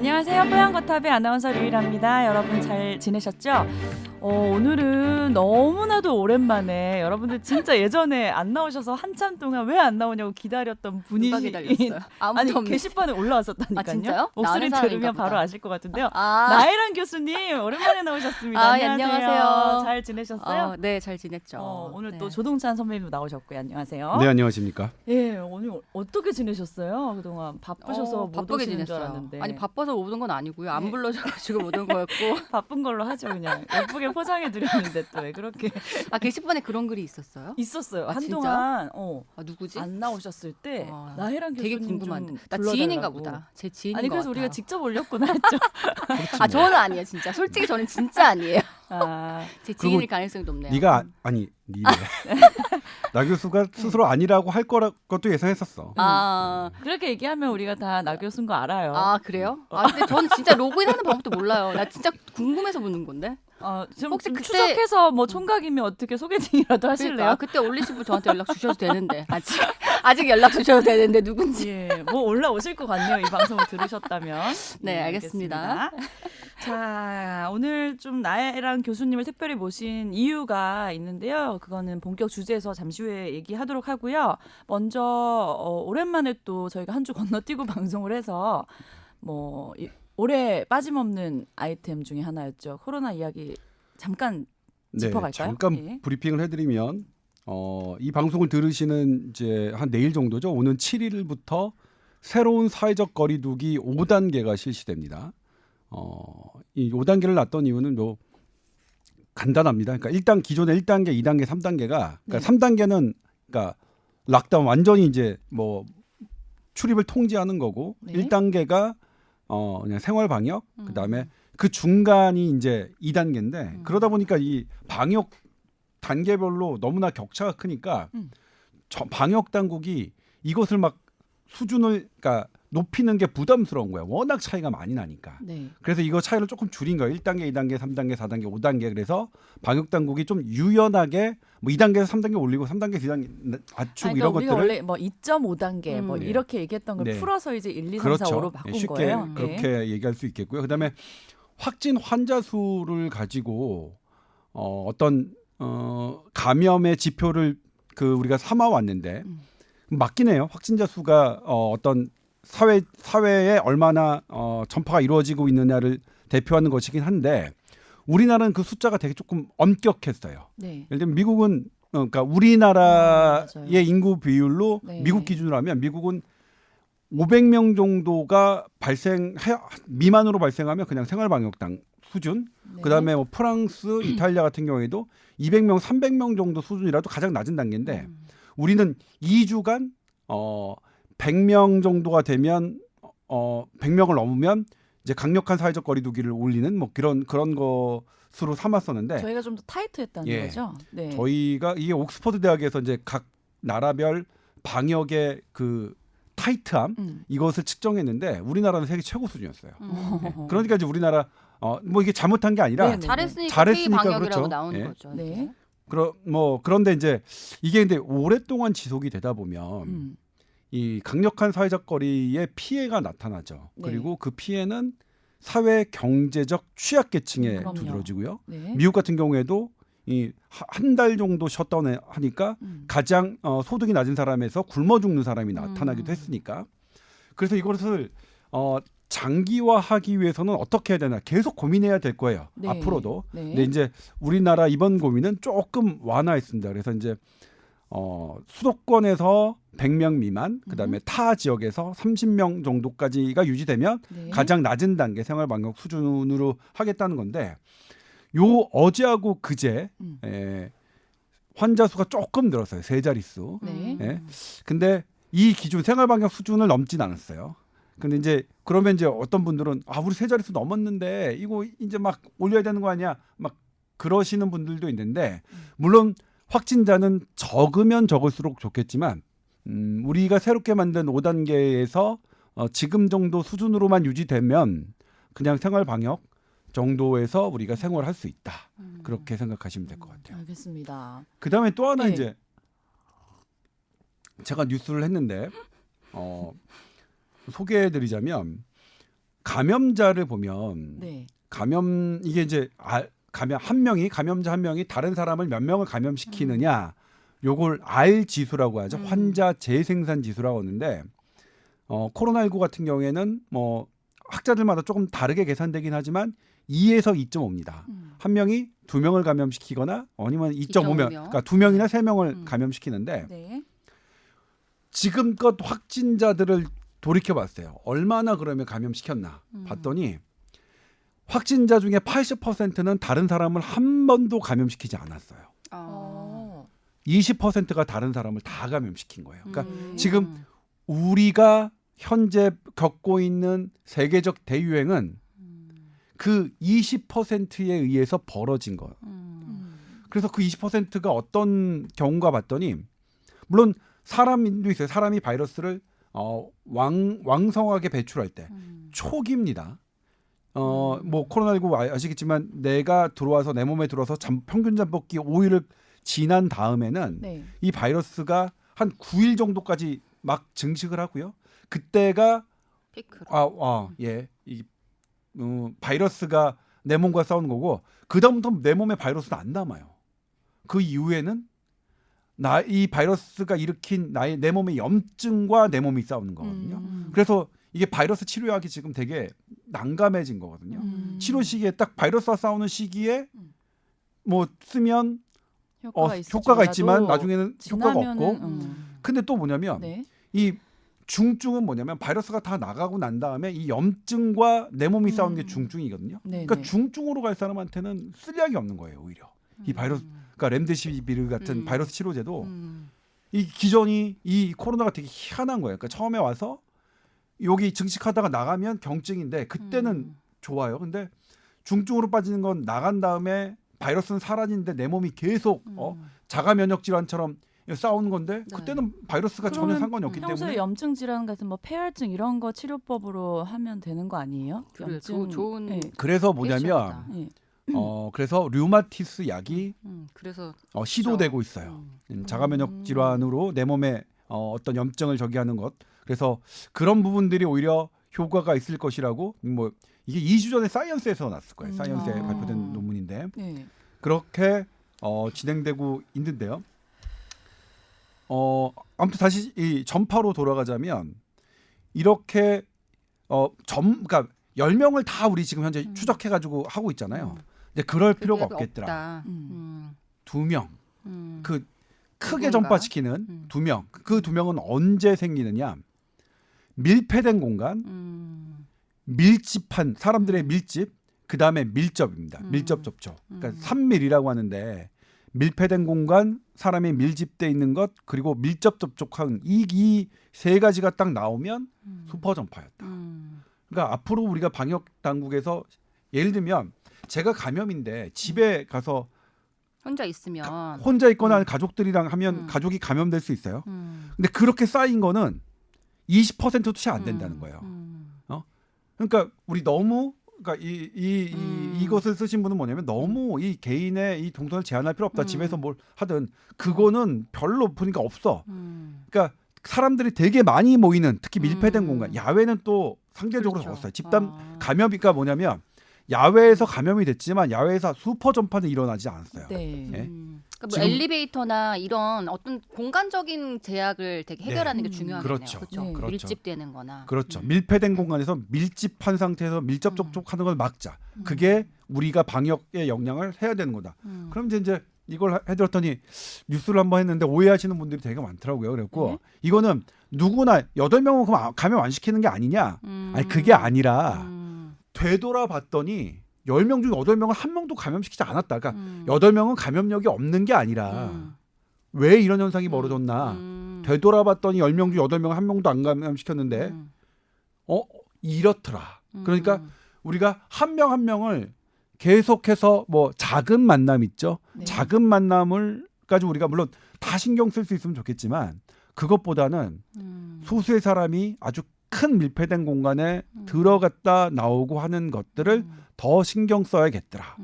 안녕하세요. 뽀얀거탑의 아나운서 류일합니다. 여러분 잘 지내셨죠? 오늘은 너무나도 오랜만에 여러분들 진짜 예전에 안 나오셔서 한참 동안 왜 안 나오냐고 기다렸던 분이 누가 기다렸어요? 아무도 아니 없네. 게시판에 올라왔었다니까요. 아, 진짜요? 목소리 나 아는 들으면 사람인가 바로 보다. 아실 것 같은데요. 아, 나혜란 교수님 오랜만에 나오셨습니다. 아, 안녕하세요. 안녕하세요. 잘 지내셨어요? 네, 잘 지냈죠. 오늘 네. 또 조동찬 선배님도 나오셨고요. 안녕하세요. 네, 안녕하십니까. 예, 오늘 어떻게 지내셨어요? 그동안 바쁘셔서 못 바쁘게 오시는 줄 지냈어요. 알았는데. 아니 바빠서 못 온 건 아니고요. 안 네. 불러줘가지고 못 온 거였고. 바쁜 걸로 하죠 그냥. 예쁘게 포장해 드렸는데 또 왜 그렇게 아, 게시판에 그런 글이 있었어요? 있었어요. 아, 한동안 아, 누구지? 안 나오셨을 때 아, 나혜란 교수님 되게 궁금한데. 좀 나 불러달라고. 지인인가 보다. 제 지인인 아니 것 그래서 같아요. 우리가 직접 올렸구나 했죠. 아, 저는 아니에요, 진짜. 솔직히 저는 진짜 아니에요. 아, 제 지인일 가능성이 높네요. 네가 아니 니네 나 교수가 스스로 아니라고 할 것도 예상했었어. 아, 그렇게 얘기하면 우리가 다 나 교수인 거 알아요. 아, 그래요? 아, 근데 저는 진짜 로그인하는 방법도 몰라요. 나 진짜 궁금해서 묻는 건데. 좀, 혹시 좀 그때- 추적해서 뭐 총각이면 어떻게 소개팅이라도 하실래요? 그러니까, 그때 올리시고 저한테 연락 주셔도 되는데 아직 연락 주셔도 되는데 누군지. 예, 뭐 올라오실 것 같네요. 이 방송을 들으셨다면. 네, 알겠습니다. 자, 오늘 좀 나혜란 교수님을 특별히 모신 이유가 있는데요. 그거는 본격 주제에서 잠시 후에 얘기하도록 하고요. 먼저 오랜만에 또 저희가 한 주 건너뛰고 방송을 해서 뭐 올해 빠짐없는 아이템 중에 하나였죠. 코로나 이야기 잠깐 짚어갈까요? 잠깐 예. 브리핑을 해드리면 이 방송을 들으시는 이제 한 내일 정도죠. 오는 7일부터 새로운 사회적 거리두기 5단계가 실시됩니다. 이 5단계를 놨던 이유는 뭐 간단합니다. 그러니까 일단 기존의 1단계, 2단계, 3단계가 그러니까 네. 3단계는 그러니까 락다운 완전히 이제 뭐 출입을 통제하는 거고 네. 1단계가 그냥 생활 방역, 그다음에 그 중간이 이제 2단계인데 그러다 보니까 이 방역 단계별로 너무나 격차가 크니까 방역 당국이 이것을 막 수준을 그러니까 높이는 게 부담스러운 거야. 워낙 차이가 많이 나니까. 네. 그래서 이거 차이를 조금 줄인 거예요. 1단계, 2단계, 3단계, 4단계, 5단계. 그래서 방역 당국이 좀 유연하게 뭐 2단계에서 3단계 올리고 3단계, 2단계 낮추고 아니, 이런 그러니까 우리가 것들을 원래 뭐 2.5단계 뭐 네. 이렇게 얘기했던 걸 네. 풀어서 이제 1, 2, 3, 4, 5로 그렇죠. 바꾼 쉽게 거예요. 그렇게 얘기할 수 있겠고요. 그다음에 확진 환자 수를 가지고 어떤 감염의 지표를 우리가 삼아 왔는데 맞긴 해요. 확진자 수가 어떤 사회에 얼마나 전파가 이루어지고 있느냐를 대표하는 것이긴 한데 우리나라는 그 숫자가 되게 조금 엄격했어요. 네. 예를 들면 미국은 그러니까 우리나라의 맞아요. 인구 비율로 네. 미국 기준으로 하면 미국은 500명 정도가 미만으로 발생하면 그냥 생활방역당 수준. 네. 그다음에 뭐 프랑스, 이탈리아 같은 경우에도 200명, 300명 정도 수준이라도 가장 낮은 단계인데 우리는 2주간 100명 정도가 되면 100명을 넘으면 이제 강력한 사회적 거리두기를 올리는 뭐 그런 것으로 삼았었는데 저희가 좀 더 타이트했다는 예. 거죠. 네. 저희가 이게 옥스퍼드 대학에서 이제 각 나라별 방역의 그 타이트함 이것을 측정했는데 우리나라는 세계 최고 수준이었어요. 그러니까 이제 우리나라 뭐 이게 잘못한 게 아니라 네, 네. 잘했으니까 방역이라고 그렇죠. 나오는 예. 거죠. 네. 그런데 이제 이게 근데 오랫동안 지속이 되다 보면 이 강력한 사회적 거리의 피해가 나타나죠. 네. 그리고 그 피해는 사회 경제적 취약계층에 그럼요. 두드러지고요. 네. 미국 같은 경우에도 이 한 달 정도 셧다운 하니까 가장 소득이 낮은 사람에서 굶어 죽는 사람이 나타나기도 했으니까 그래서 이것을 장기화하기 위해서는 어떻게 해야 되나 계속 고민해야 될 거예요. 네. 앞으로도. 네. 근데 이제 우리나라 이번 고민은 조금 완화했습니다. 그래서 이제 수도권에서 100명 미만, 그다음에 타 지역에서 30명 정도까지가 유지되면 네. 가장 낮은 단계 생활 방역 수준으로 하겠다는 건데 요 어제하고 그제 환자 수가 조금 늘었어요. 세 자릿수. 네. 예. 근데 이 기준 생활 방역 수준을 넘진 않았어요. 근데 이제 그러면 이제 어떤 분들은 우리 세 자릿수 넘었는데 이거 이제 막 올려야 되는 거 아니야? 막 그러시는 분들도 있는데 물론 확진자는 적으면 적을수록 좋겠지만 우리가 새롭게 만든 5단계에서 지금 정도 수준으로만 유지되면 그냥 생활 방역 정도에서 우리가 생활할 수 있다. 그렇게 생각하시면 될 것 같아요. 알겠습니다. 그다음에 또 하나 네. 이제 제가 뉴스를 했는데 소개해드리자면 감염자를 보면 네. 감염 이게 이제 감염 감염자 한 명이 다른 사람을 몇 명을 감염시키느냐 요걸 R 지수라고 하죠. 환자 재생산 지수라고 하는데 코로나19 같은 경우에는 뭐 학자들마다 조금 다르게 계산되긴 하지만 2에서 2.5입니다. 한 명이 2명을 감염시키거나 아니면 2.5명, 그러니까 2명이나 3명을 감염시키는데 네. 지금껏 확진자들을 돌이켜 봤어요. 얼마나 그러면 감염시켰나 봤더니 확진자 중에 80%는 다른 사람을 한 번도 감염시키지 않았어요. 20%가 다른 사람을 다 감염시킨 거예요. 그러니까 지금 우리가 현재 겪고 있는 세계적 대유행은 그 20%에 의해서 벌어진 거예요. 그래서 그 20%가 어떤 경우가 봤더니 물론 사람도 있어요. 사람이 바이러스를 왕성하게 배출할 때 초기입니다. 뭐 코로나19 아시겠지만 내가 들어와서 내 몸에 들어와서 평균 잠복기 5일을 지난 다음에는 네. 이 바이러스가 한 9일 정도까지 막 증식을 하고요. 그때가 피크로. 이 바이러스가 내 몸과 싸우는 거고 그 다음부터 내 몸에 바이러스는 안 남아요. 그 이후에는 이 바이러스가 일으킨 내 몸의 염증과 내 몸이 싸우는 거거든요. 그래서 이게 바이러스 치료하기 지금 되게 난감해진 거거든요. 치료 시기에 딱 바이러스와 싸우는 시기에 뭐 쓰면 효과가 있지만 나중에는 효과가 없고. 근데 또 뭐냐면 네. 이 중증은 뭐냐면 바이러스가 다 나가고 난 다음에 이 염증과 내 몸이 싸우는 게 중증이거든요. 네, 그러니까 네. 중증으로 갈 사람한테는 쓸약이 없는 거예요, 오히려. 이 바이러스, 그러니까 렘데시비르 같은 바이러스 치료제도 이 기존이 이 코로나가 되게 희한한 거예요. 그러니까 처음에 와서 여기 증식하다가 나가면 경증인데 그때는 좋아요. 근데 중증으로 빠지는 건 나간 다음에 바이러스는 사라지는데 내 몸이 계속 자가 면역 질환처럼 싸우는 건데 그때는 바이러스가 전혀 그러면 상관이 없기 평소에 때문에 염증 질환 같은 뭐 폐혈증 이런 거 치료법으로 하면 되는 거 아니에요? 그래, 염증 좋은 네. 그래서 뭐냐면 네. 그래서 류마티스 약이 그래서 시도되고 있어요. 자가 면역 질환으로 내 몸에 어떤 염증을 저기 하는 것. 그래서 그런 부분들이 오히려 효과가 있을 것이라고 뭐 이게 2주 전에 사이언스에서 났을 거예요. 사이언스에 발표된 논문인데 네. 그렇게 진행되고 있는데요. 아무튼 다시 이 전파로 돌아가자면 이렇게 그러니까 10명을 다 우리 지금 현재 추적해 가지고 하고 있잖아요. 근데 그럴 필요가 없겠더라. 2명. 그 크게 누군가? 전파시키는 2명. 그 2명은 언제 생기느냐? 밀폐된 공간, 밀집한 사람들의 밀집, 그 다음에 밀접입니다. 밀접 접촉. 그러니까 3밀이라고 하는데 밀폐된 공간, 사람이 밀집돼 있는 것, 그리고 밀접 접촉한 이 세 가지가 딱 나오면 슈퍼 전파였다. 그러니까 앞으로 우리가 방역 당국에서 예를 들면 제가 감염인데 집에 가서 혼자 있으면 혼자 있거나 가족들이랑 하면 가족이 감염될 수 있어요. 근데 그렇게 쌓인 거는 20%도 채 안 된다는 거예요. 그러니까 우리 너무 그러니까 이것을 쓰신 분은 뭐냐면 너무 이 개인의 이 동선을 제한할 필요 없다. 집에서 뭘 하든 그거는 별로 보니까 없어. 그러니까 사람들이 되게 많이 모이는 특히 밀폐된 공간, 야외는 또 상대적으로 그렇죠. 적었어요. 집단 감염이니까 뭐냐면 야외에서 감염이 됐지만 야외에서 슈퍼 전파는 일어나지 않았어요. 네. 예? 그러니까 뭐 지금- 엘리베이터나 이런 어떤 공간적인 제약을 되게 해결하는 게 중요하겠네요. 그렇죠. 그렇죠? 그렇죠. 밀집되는 거나. 그렇죠. 밀폐된 공간에서 밀집한 상태에서 밀접 접촉하는 걸 막자. 그게 우리가 방역에 영향을 해야 되는 거다. 그럼 이제 이걸 해드렸더니 뉴스를 한번 했는데 오해하시는 분들이 되게 많더라고요. 그랬고 이거는 누구나 8명은 그럼 감염 안 시키는 게 아니냐? 아니 그게 아니라 되돌아봤더니 10명 중에 8명은 한 명도 감염시키지 않았다. 그러니까 8명은 감염력이 없는 게 아니라 왜 이런 현상이 벌어졌나? 되돌아봤더니 10명 중 8명은 한 명도 안 감염시켰는데 이렇더라. 그러니까 우리가 한 명 한 명을 계속해서 뭐 작은 만남 있죠. 네. 작은 만남을까지 우리가 물론 다 신경 쓸 수 있으면 좋겠지만 그것보다는 소수의 사람이 아주 큰 밀폐된 공간에 들어갔다 나오고 하는 것들을 더 신경 써야겠더라.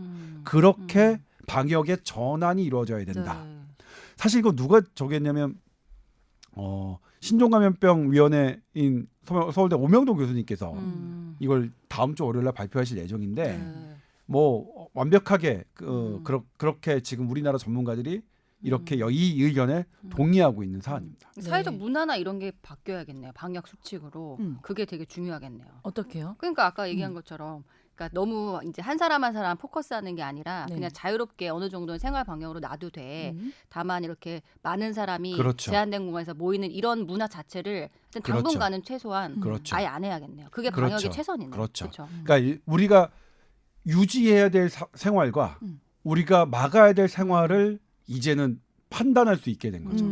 그렇게 방역의 전환이 이루어져야 된다. 네. 사실 이거 누가 저기했냐면 신종감염병위원회인 서울대 오명동 교수님께서 이걸 다음 주 월요일날 발표하실 예정인데 네. 뭐 완벽하게 그렇게 지금 우리나라 전문가들이 이렇게 이 의견에 동의하고 있는 사안입니다. 사회적 네. 문화나 이런 게 바뀌어야겠네요. 방역 수칙으로 그게 되게 중요하겠네요. 어떻게요? 그러니까 아까 얘기한 것처럼 그러니까 너무 이제 한 사람 한 사람 포커스하는 게 아니라 네. 그냥 자유롭게 어느 정도는 생활 방역으로 놔도 돼. 다만 이렇게 많은 사람이 그렇죠. 제한된 공간에서 모이는 이런 문화 자체를 하여튼 당분간은 최소한 그렇죠. 아예 안 해야겠네요. 그게 그렇죠. 방역의 최선이네요. 그렇죠. 그렇죠. 그러니까 우리가 유지해야 될 생활과 우리가 막아야 될 생활을 이제는 판단할 수 있게 된 거죠.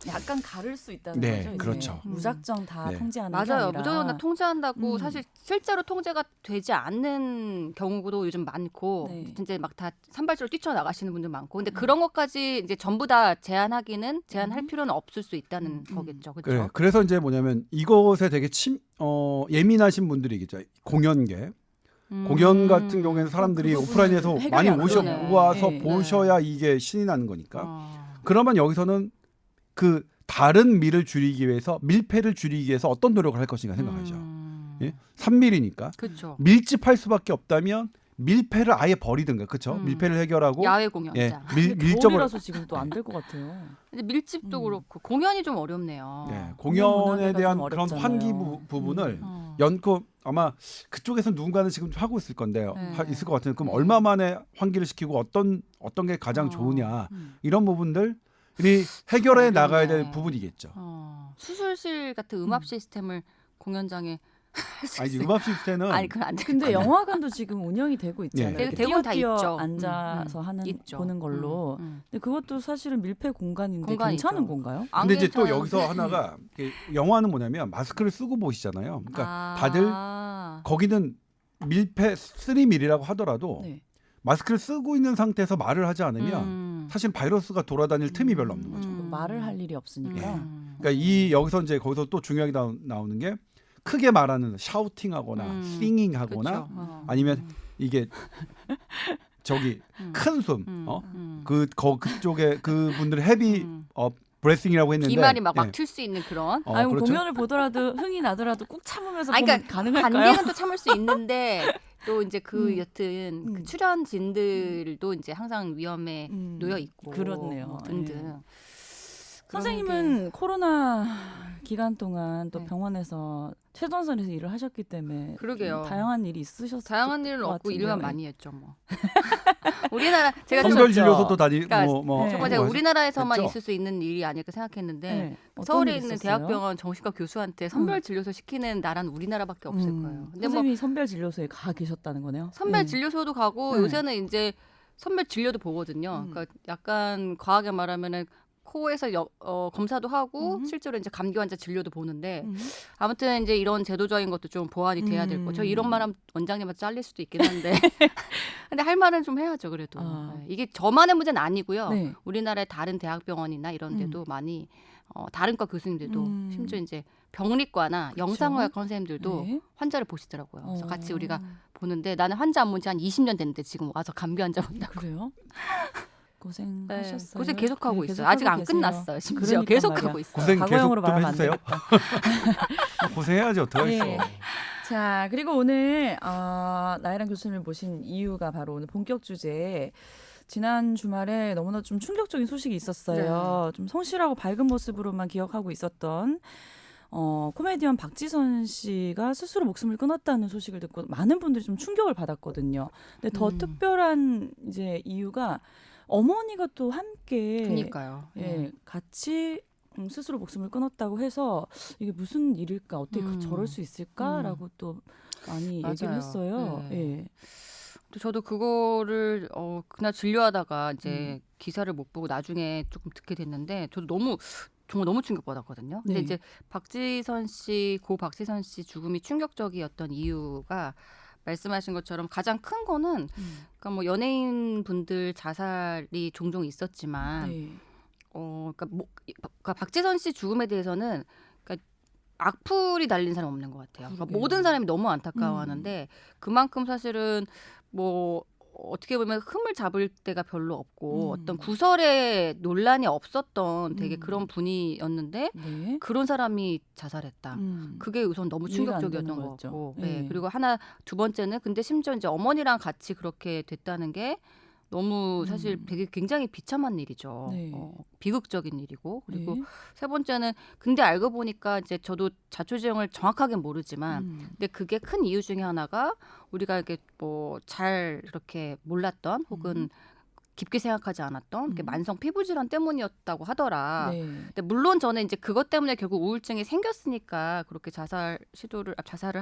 약간 가를 수 있다는 네, 거죠. 이제. 그렇죠. 무작정 다 네. 통제하는 게 맞아요. 아니라. 무조건 다 통제한다고 사실 실제로 통제가 되지 않는 경우도 요즘 많고 네. 진짜 막 다 산발적으로 뛰쳐나가시는 분들 많고 근데 그런 것까지 이제 전부 다 제한할 필요는 없을 수 있다는 거겠죠. 그렇죠? 그래, 그래서 이제 뭐냐면 이것에 되게 예민하신 분들이겠죠. 공연계. 공연 같은 경우에는 사람들이 그 부분은 오프라인에서 해결이 많이 안 되네. 와서 네. 보셔야 이게 신이 나는 거니까. 어. 그러면 여기서는 그 다른 밀을 줄이기 위해서 밀폐를 줄이기 위해서 어떤 노력을 할 것인가 생각하죠. 예? 3밀이니까 그렇죠. 밀집할 수밖에 없다면 밀폐를 아예 버리든가, 그렇죠? 밀폐를 해결하고 야외 공연장. 예, 근데 밀접을 겨울이라서 지금 또 안 될 것 같아요. 근데 밀집도 그렇고 공연이 좀 어렵네요. 네, 공연 공연에 문화재가 대한 좀 그런 어렵잖아요. 환기 부분을 어. 연코 아마 그쪽에서 누군가는 지금 좀 하고 있을 건데요. 네. 있을 것 같은데 그럼 얼마 만에 환기를 시키고 어떤 게 가장 좋으냐 이런 부분들이 해결해 나가야 될 부분이겠죠. 수술실 같은 음압 시스템을 공연장에 아니 음압 시스템은 아니 그건 안 돼. 근데 영화관도 지금 운영이 되고 있잖아요. 네. 이렇게 대부분 다 띄어 있죠. 앉아서 하는 있죠. 보는 걸로. 근데 그것도 사실은 밀폐 공간인데 공간이죠. 괜찮은 건가요? 안 근데 이제 또 괜찮은데. 여기서 하나가 영화는 뭐냐면 마스크를 쓰고 보시잖아요. 그러니까 다들 거기는 밀폐 3밀이라고 하더라도 네. 마스크를 쓰고 있는 상태에서 말을 하지 않으면 사실 바이러스가 돌아다닐 틈이 별로 없는 거죠. 말을 할 일이 없으니까. 그러니까 이 여기서 이제 거기서 또 중요하게 나오는 게 크게 말하는 샤우팅하거나 싱잉하거나 그쵸. 아니면 이게 저기 큰 숨, 그쪽에 그 분들의 헤비 브레싱이라고 했는데 기말이 막 예. 튈 수 있는 그런. 아니 그렇죠? 공연을 보더라도 흥이 나더라도 꾹 참으면서 아니, 보면 그러니까 가능할까요? 관객은 또 참을 수 있는데 또 이제 그 여튼 그 출연진들도 이제 항상 위험에 놓여 있고 그렇네요. 등등. 선생님은 코로나 기간 동안 또 네. 병원에서 최전선에서 일을 하셨기 때문에 그러게요. 다양한 일이 있으셨을 다양한 일은 것 없고 같은데요. 일만 많이 했죠 뭐. 우리나라 제가 좀- 성별 진료소도 그러니까 뭐 네. 정말 제가 우리나라에서만 했죠? 있을 수 있는 일이 아닐까 생각했는데 네. 어떤 서울에 일이 있는 있었어요? 대학병원 정신과 교수한테 선별 진료소 시키는 나라는 우리나라밖에 없을 거예요. 근데 뭐 선생님이 선별 진료소에 가 계셨다는 거네요. 선별 진료소도 가고 네. 요새는 이제 선별 진료도 보거든요. 그러니까 약간 과하게 말하면은 코에서 검사도 하고 실제로 이제 감기 환자 진료도 보는데 아무튼 이제 이런 제도적인 것도 좀 보완이 돼야 될 거. 저 이런 말하면 원장님한테 잘릴 수도 있긴 한데 근데 할 말은 좀 해야죠 그래도. 네. 이게 저만의 문제는 아니고요. 네. 우리나라의 다른 대학병원이나 이런 데도 많이 다른 과 교수님들도 심지어 이제 병리과나 영상의학 선생님들도 네. 환자를 보시더라고요. 그래서 어. 같이 우리가 보는데 나는 환자 안 본 지 한 20년 됐는데 지금 와서 감기 환자 본다고. 그래요? 고생하셨어요. 네, 고생 계속하고 네, 있어요. 아직 안 계세요. 끝났어요. 심지어 그러니까 계속하고 말이야. 있어요. 고생 계속 과거형으로 좀 말하면 안 해주세요. 고생해야죠. 더 있어. 예. 자, 그리고 오늘 나혜란 교수님을 모신 이유가 바로 오늘 본격 주제. 지난 주말에 너무나 좀 충격적인 소식이 있었어요. 좀 성실하고 밝은 모습으로만 기억하고 있었던 코미디언 박지선 씨가 스스로 목숨을 끊었다는 소식을 듣고 많은 분들이 좀 충격을 받았거든요. 근데 더 특별한 이제 이유가 어머니가 또 함께 그러니까요. 예, 같이 스스로 목숨을 끊었다고 해서 이게 무슨 일일까 어떻게 저럴 수 있을까라고 또 많이 얘기를 맞아요. 정했어요. 네. 예. 또 저도 그거를 그날 진료하다가 이제 기사를 못 보고 나중에 조금 듣게 됐는데 저도 정말 너무 충격받았거든요. 근데 네. 이제 고 박지선 씨 죽음이 충격적이었던 이유가 말씀하신 것처럼 가장 큰 거는 그러니까 뭐 연예인 분들 자살이 종종 있었지만 네. 그러니까 박지선 씨 죽음에 대해서는 그러니까 악플이 달린 사람 없는 것 같아요. 그러니까 그러게요. 모든 사람이 너무 안타까워하는데 그만큼 사실은 뭐 어떻게 보면 흠을 잡을 때가 별로 없고 음. 어떤 구설에 논란이 없었던 되게 음. 그런 분이었는데 네. 그런 사람이 자살했다. 그게 우선 너무 이해가 안 충격적이었던 되는 것 거죠. 같고, 네. 그리고 두 번째는 근데 심지어 이제 어머니랑 같이 그렇게 됐다는 게 너무 사실 되게 굉장히 비참한 일이죠. 네. 비극적인 일이고, 그리고 네. 세 번째는 근데 알고 보니까 이제 저도 자초지종을 정확하게 모르지만, 근데 그게 큰 이유 중에 하나가 우리가 이렇게 뭐 잘 이렇게 몰랐던 혹은 깊게 생각하지 않았던 이렇게 만성 피부 질환 때문이었다고 하더라. 네. 근데 물론 저는 이제 그것 때문에 결국 우울증이 생겼으니까 그렇게 자살을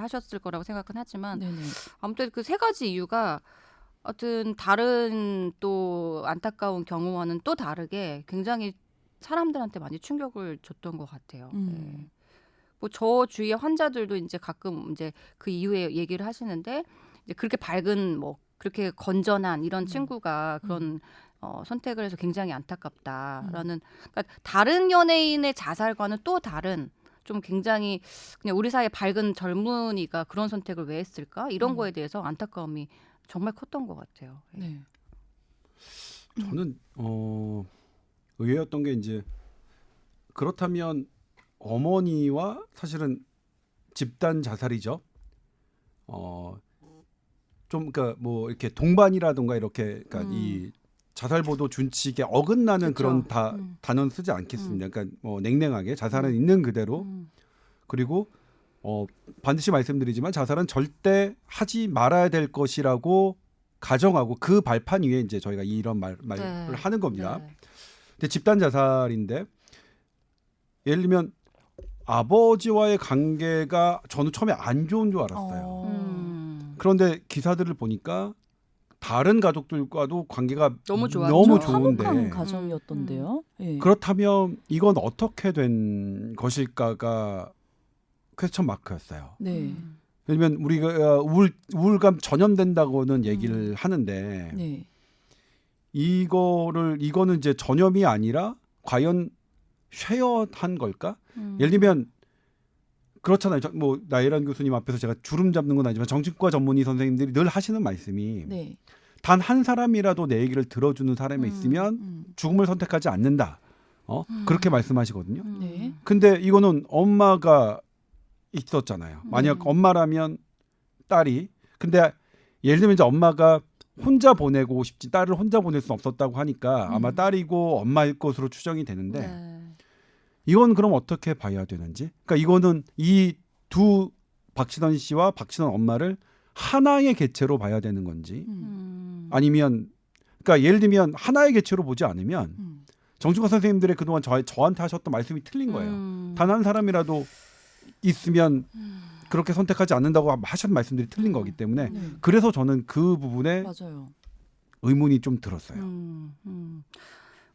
하셨을 거라고 생각은 하지만 네네. 아무튼 그 세 가지 이유가 하여튼 다른 또 안타까운 경우와는 또 다르게 굉장히 사람들한테 많이 충격을 줬던 것 같아요. 네. 뭐 저 주위의 환자들도 이제 가끔 이제 그 이후에 얘기를 하시는데 이제 그렇게 밝은 뭐 그렇게 건전한 이런 친구가 그런 선택을 해서 굉장히 안타깝다라는 그러니까 다른 연예인의 자살과는 또 다른 좀 굉장히 그냥 우리 사회 밝은 젊은이가 그런 선택을 왜 했을까 이런 거에 대해서 안타까움이 정말 컸던 것 같아요. 네. 저는 의외였던 게 이제 그렇다면 어머니와 사실은 집단 자살이죠. 좀 그러니까 뭐 이렇게 동반이라든가 이렇게 그러니까 이 자살 보도 준칙에 어긋나는 그쵸. 그런 단어는 쓰지 않겠습니다. 그러니까 뭐 냉랭하게 자살은 있는 그대로 그리고 반드시 말씀드리지만 자살은 절대 하지 말아야 될 것이라고 가정하고 그 발판 위에 이제 저희가 이런 말을 네. 하는 겁니다. 네. 근데 집단 자살인데 예를 들면 아버지와의 관계가 저는 처음에 안 좋은 줄 알았어요. 그런데 기사들을 보니까 다른 가족들과도 관계가 너무 좋았죠. 너무 화목한 좋은데 가정이었던데요. 예. 그렇다면 이건 어떻게 된 것일까가 퀘스천 마크였어요. 네. 왜냐면 우리가 우울감 전염된다고는 얘기를 하는데 네. 이거는 이제 전염이 아니라 과연 쉐어한 걸까? 예를 들면 그렇잖아요. 뭐 나혜란 교수님 앞에서 제가 주름 잡는 건 아니지만 정신과 전문의 선생님들이 늘 하시는 말씀이 네. 단 한 사람이라도 내 얘기를 들어주는 사람이 있으면 죽음을 선택하지 않는다. 그렇게 말씀하시거든요. 네. 근데 이거는 엄마가 있었잖아요. 만약 엄마라면 딸이 근데 예를 들면 이제 엄마가 혼자 보내고 싶지 딸을 혼자 보낼 수 없었다고 하니까 아마 딸이고 엄마일 것으로 추정이 되는데 네. 이건 그럼 어떻게 봐야 되는지? 그러니까 이거는 이 두 박신원 씨와 박신원 엄마를 하나의 개체로 봐야 되는 건지 아니면 그러니까 예를 들면 하나의 개체로 보지 않으면 정신과 선생님들의 그동안 저한테 하셨던 말씀이 틀린 거예요. 단 한 사람이라도 있으면 그렇게 선택하지 않는다고 하셨던 말씀들이 틀린 거기 때문에 네. 그래서 저는 그 부분에 맞아요. 의문이 좀 들었어요.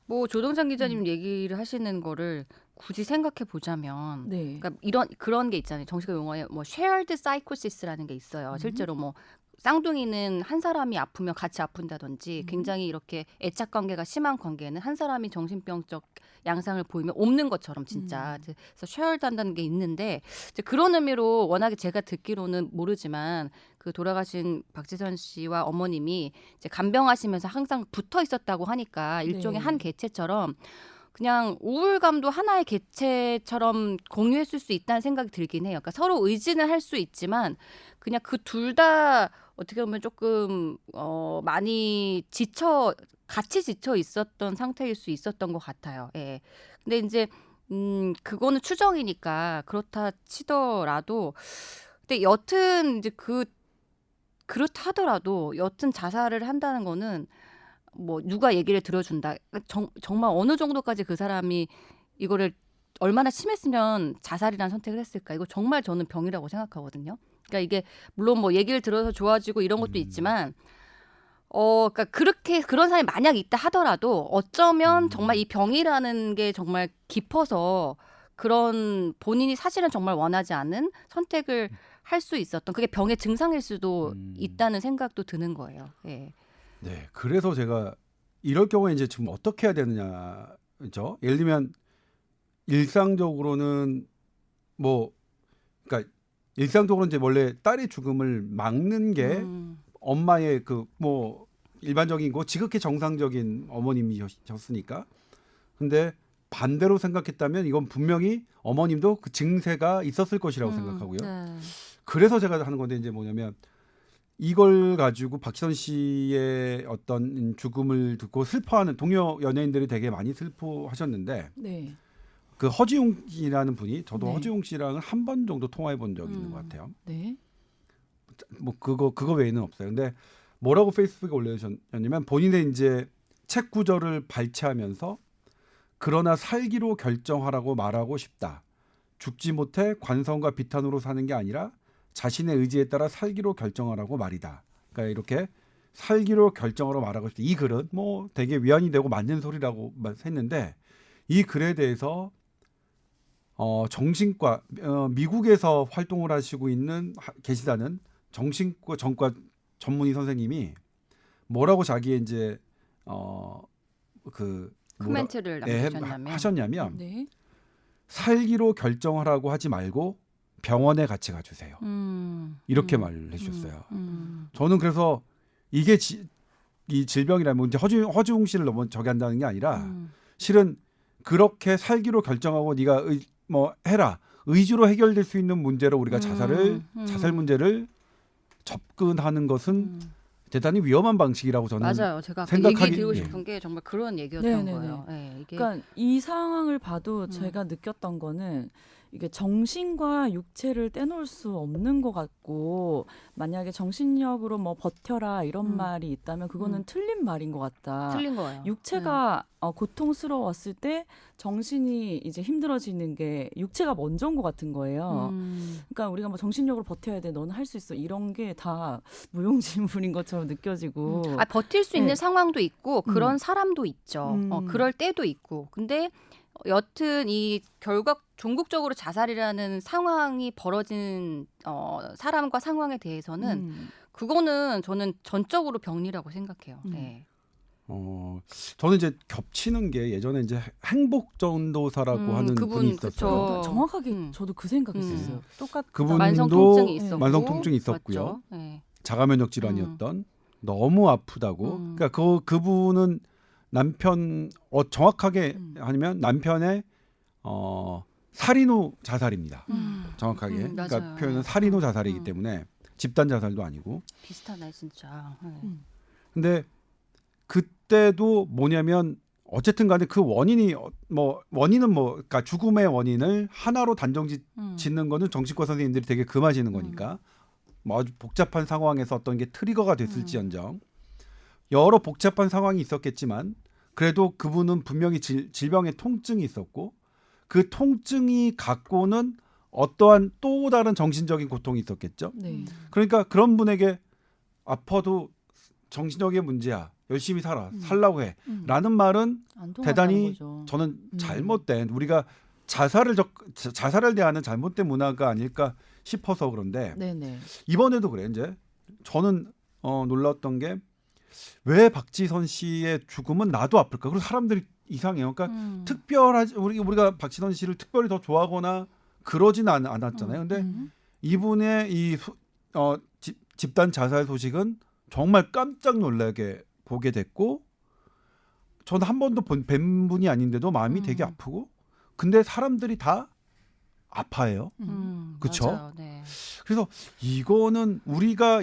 뭐 조동찬 기자님 얘기를 하시는 거를 굳이 생각해 보자면 네. 그러니까 그런 게 있잖아요. 정신과 용어에 뭐 shared psychosis라는 게 있어요. 실제로 뭐 쌍둥이는 한 사람이 아프면 같이 아픈다든지 굉장히 이렇게 애착 관계가 심한 관계는 한 사람이 정신병적 양상을 보이면 옮는 것처럼 진짜 그래서 shared 한다는 게 있는데 이제 그런 의미로 워낙에 제가 듣기로는 모르지만 그 돌아가신 박지선 씨와 어머님이 이제 간병하시면서 항상 붙어 있었다고 하니까 일종의 네. 한 개체처럼 그냥 우울감도 하나의 개체처럼 공유했을 수 있다는 생각이 들긴 해요. 그러니까 서로 의지는 할 수 있지만 그냥 그 둘 다 어떻게 보면 조금 많이 같이 지쳐 있었던 상태일 수 있었던 것 같아요. 예. 근데 이제 그거는 추정이니까 그렇다 치더라도 근데 여튼 이제 그렇다 하더라도 여튼 자살을 한다는 거는 뭐 누가 얘기를 들어준다. 정말 어느 정도까지 그 사람이 이거를 얼마나 심했으면 자살이라는 선택을 했을까. 이거 정말 저는 병이라고 생각하거든요. 그러니까 이게 물론 뭐 얘기를 들어서 좋아지고 이런 것도 있지만 그러니까 그렇게 그런 사람이 만약 있다 하더라도 어쩌면 정말 이 병이라는 게 정말 깊어서 그런 본인이 사실은 정말 원하지 않은 선택을 할 수 있었던 그게 병의 증상일 수도 있다는 생각도 드는 거예요. 예. 네, 그래서 제가 이럴 경우에 이제 지금 어떻게 해야 되느냐죠. 예를 들면 일상적으로는 뭐 그러니까 일상적으로 이제 원래 딸의 죽음을 막는 게 엄마의 그 뭐 일반적이고 지극히 정상적인 어머님이셨으니까. 근데 반대로 생각했다면 이건 분명히 어머님도 그 증세가 있었을 것이라고 생각하고요. 네. 그래서 제가 하는 건데 이제 뭐냐면 이걸 가지고 박지선 씨의 어떤 죽음을 듣고 슬퍼하는 동료 연예인들이 되게 많이 슬퍼하셨는데 네. 그 허지웅 씨라는 분이 저도 네. 허지웅 씨랑은 한 번 정도 통화해 본 적이 있는 것 같아요. 네. 뭐 그거 외에는 없어요. 근데 뭐라고 페이스북에 올려주셨냐면 본인의 이제 책 구절을 발췌하면서 그러나 살기로 결정하라고 말하고 싶다. 죽지 못해 관성과 비탄으로 사는 게 아니라 자신의 의지에 따라 살기로 결정하라고 말이다. 그러니까 이렇게 살기로 결정하라고 말하고 싶다. 이 글은 뭐 되게 위안이 되고 맞는 소리라고 했는데 이 글에 대해서 정신과 미국에서 활동을 하시고 계시다는 정신과 전과 전문의 선생님이 뭐라고 자기의 이제 코멘트를 남기셨냐면 하셨냐면 네. 살기로 결정하라고 하지 말고 병원에 같이 가주세요. 이렇게 말을 해주셨어요. 저는 그래서 이게 이 질병이라면 이제 허지웅 씨를 너무 저기 한다는 게 아니라 실은 그렇게 살기로 결정하고 네가 뭐 해라 의지로 해결될 수 있는 문제로 우리가 자살 문제를 접근하는 것은 대단히 위험한 방식이라고 저는 맞아요. 제가 생각하기- 얘기 드리고 예. 싶은 게 정말 그런 얘기였던 네네네. 거예요. 네, 이게 그러니까 이 상황을 봐도 제가 느꼈던 거는 이게 정신과 육체를 떼놓을 수 없는 것 같고 만약에 정신력으로 뭐 버텨라 이런 말이 있다면 그거는 틀린 말인 것 같다. 틀린 거예요. 육체가 고통스러웠을 때 정신이 이제 힘들어지는 게 육체가 먼저인 것 같은 거예요. 그러니까 우리가 뭐 정신력으로 버텨야 돼, 너는 할 수 있어 이런 게 다 무용지물인 것처럼 느껴지고. 버틸 수 있는 네. 상황도 있고 그런 사람도 있죠. 음. 그럴 때도 있고. 근데 여튼 이 결국 종국적으로 자살이라는 상황이 벌어진 사람과 상황에 대해서는 그거는 저는 전적으로 병리라고 생각해요. 네. 저는 이제 겹치는 게 예전에 이제 행복전도사라고 하는 그분, 분이 있었어요. 그쵸. 그러니까 정확하게 저도 그 생각했었어요. 똑같다. 그분도 만성 통증이 있었고, 만성 통증이 있었고요. 맞죠? 네. 자가면역 질환이었던 너무 아프다고. 그러니까 그분은 남편 정확하게 하면 남편의 살인 후 자살입니다. 정확하게. 그러니까 맞아요. 표현은 살인 후 자살이기 때문에 집단 자살도 아니고. 비슷하네 진짜. 네. 근데 그때도 뭐냐면 어쨌든 간에 그 원인은 그러니까 죽음의 원인을 하나로 단정 짓는 거는 정신과 선생님들이 되게 금하시는 거니까 뭐 아주 복잡한 상황에서 어떤 게 트리거가 됐을지언정 여러 복잡한 상황이 있었겠지만 그래도 그분은 분명히 질병의 통증이 있었고 그 통증이 갖고는 어떠한 또 다른 정신적인 고통이 있었겠죠. 네. 그러니까 그런 분에게 아파도 정신적인 문제야. 열심히 살라고 해. 라는 말은 안 통한다는 대단히 거죠. 저는 잘못된 우리가 자살을 대하는 잘못된 문화가 아닐까 싶어서 그런데 네네. 이번에도 그래. 이제 저는 놀랐던 게 왜 박지선 씨의 죽음은 나도 아플까? 그리고 사람들이 이상해요. 그러니까 특별하지 우리가 박지선 씨를 특별히 더 좋아하거나 그러진 않았잖아요. 근데 이분의 이 집단 자살 소식은 정말 깜짝 놀라게 보게 됐고 저는 한 번도 뵌 분이 아닌데도 마음이 되게 아프고 근데 사람들이 다 아파해요. 그쵸? 맞아요. 네. 그래서 이거는 우리가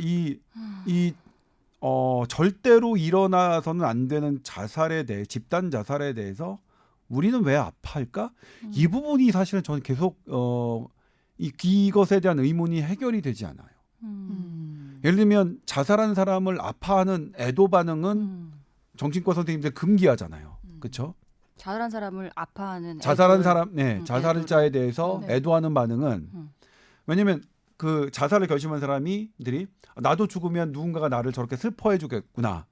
절대로 일어나서는 안 되는 자살에 대해 집단 자살에 대해서 우리는 왜 아파할까? 이 부분이 사실은 저는 계속 이것에 대한 의문이 해결이 되지 않아요. 예를 들면 자살한 사람을 아파하는 애도 반응은 정신과 선생님들 금기하잖아요. 그렇죠? 자살한 사람을 아파하는 자살한 사람, 자살자에 대해서 네. 애도하는 반응은 왜냐면 그 자살을 결심한 사람들이 나도 죽으면 누군가가 나를 저렇게 슬퍼해 주겠구나.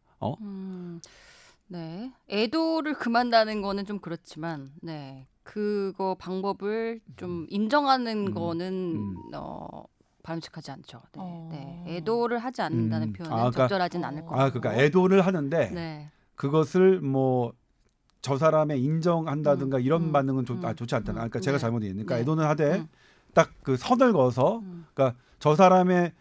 네. 애도를 금한다는 거는 좀 그렇지만, 네. 그거 방법을 좀 인정하는 거는 바람직하지 않죠. 네. 네. 애도를 하지 않는다는 표현은 그러니까, 적절하진 않을 것 같고. 그러니까 애도를 하는데 네. 그것을 뭐 저 사람의 인정한다든가 이런 반응은 좋지 않다. 그러니까 제가 네. 잘못 얘기했으니까 네. 애도는 하되 딱 그 선을 그어서 그러니까 저 사람의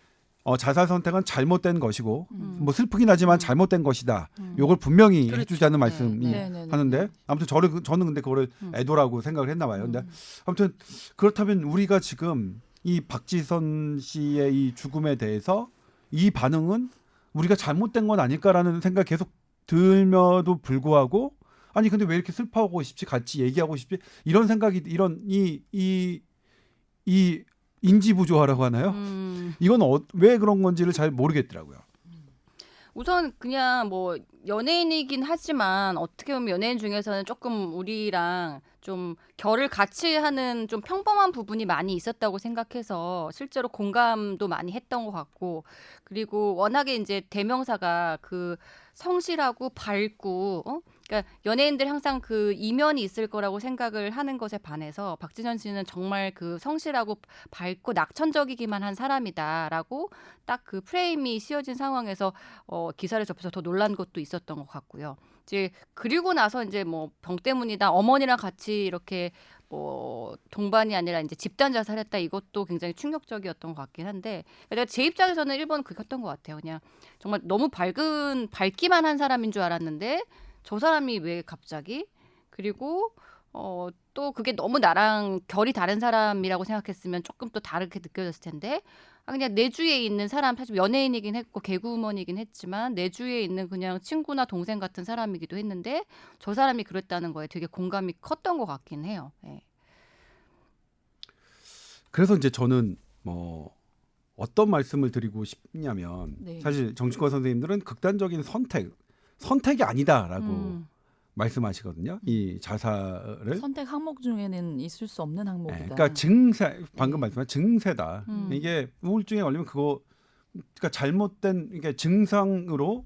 자살 선택은 잘못된 것이고 뭐 슬프긴 하지만 잘못된 것이다. 요걸 분명히 그렇죠. 해주자는 말씀이 네, 네, 네. 하는데 아무튼 저는 근데 그거를 애도라고 생각을 했나 봐요. 근데 아무튼 그렇다면 우리가 지금 이 박지선 씨의 이 죽음에 대해서 이 반응은 우리가 잘못된 건 아닐까라는 생각이 계속 들며도 불구하고 아니 근데 왜 이렇게 슬퍼하고 싶지 같이 얘기하고 싶지 이런 생각이 이런 이 인지 부조화라고 하나요? 이건 왜 그런 건지를 잘 모르겠더라고요. 우선 그냥 뭐 연예인이긴 하지만 어떻게 보면 연예인 중에서는 조금 우리랑 좀 결을 같이 하는 좀 평범한 부분이 많이 있었다고 생각해서 실제로 공감도 많이 했던 것 같고 그리고 워낙에 이제 대명사가 그 성실하고 밝고 그러니까 연예인들 항상 그 이면이 있을 거라고 생각을 하는 것에 반해서 박지선 씨는 정말 그 성실하고 밝고 낙천적이기만 한 사람이다라고 딱 그 프레임이 씌워진 상황에서 기사를 접해서 더 놀란 것도 있었던 것 같고요. 이제 그리고 나서 이제 뭐 병 때문이다 어머니랑 같이 이렇게 뭐 동반이 아니라 이제 집단 자살했다 이것도 굉장히 충격적이었던 것 같긴 한데 내가 제 입장에서는 1번 그랬던 것 같아요. 그냥 정말 너무 밝기만 한 사람인 줄 알았는데 저 사람이 왜 갑자기 그리고 또 그게 너무 나랑 결이 다른 사람이라고 생각했으면 조금 또 다르게 느껴졌을 텐데 그냥 내 주위에 있는 사람 사실 연예인이긴 했고 개그우먼이긴 했지만 내 주위에 있는 그냥 친구나 동생 같은 사람이기도 했는데 저 사람이 그랬다는 거에 되게 공감이 컸던 것 같긴 해요. 네. 그래서 이제 저는 뭐 어떤 말씀을 드리고 싶냐면 네. 사실 정치권 선생님들은 극단적인 선택이 아니다라고 말씀하시거든요. 이 자살을 선택 항목 중에는 있을 수 없는 항목이다. 그러니까 방금 말씀한 증세다. 이게 우울증에 걸리면 그거 그러니까 잘못된 그러니까 증상으로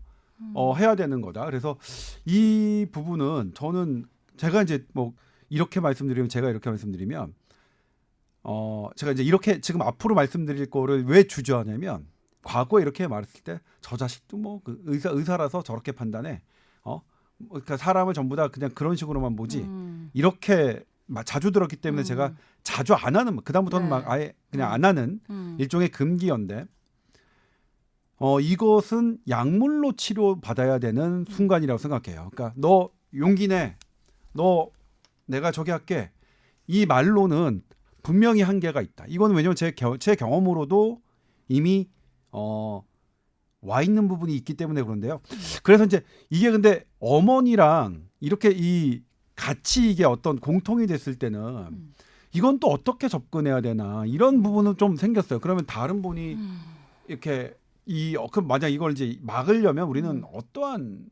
해야 되는 거다. 그래서 이 부분은 저는 제가 이제 뭐 이렇게 말씀드리면 제가 이제 이렇게 지금 앞으로 말씀드릴 거를 왜 주저하냐면 과거에 이렇게 말했을 때 저 자식도 뭐 그 의사라서 저렇게 판단해. 그러니까 사람을 전부 다 그냥 그런 식으로만 보지 이렇게 자주 들었기 때문에 제가 자주 안 하는 그다음부터는 네. 막 아예 그냥 안 하는 일종의 금기어인데 이것은 약물로 치료 받아야 되는 순간이라고 생각해요. 그러니까 너 용기 내, 너 내가 저기 할게 이 말로는 분명히 한계가 있다. 이건 왜냐면 제 경험으로도 이미 와 있는 부분이 있기 때문에 그런데요. 그래서 이제 이게 근데 어머니랑 이렇게 같이 이게 어떤 공통이 됐을 때는 이건 또 어떻게 접근해야 되나 이런 부분은 좀 생겼어요. 그러면 다른 분이 이렇게 그럼 만약 이걸 이제 막으려면 우리는 어떠한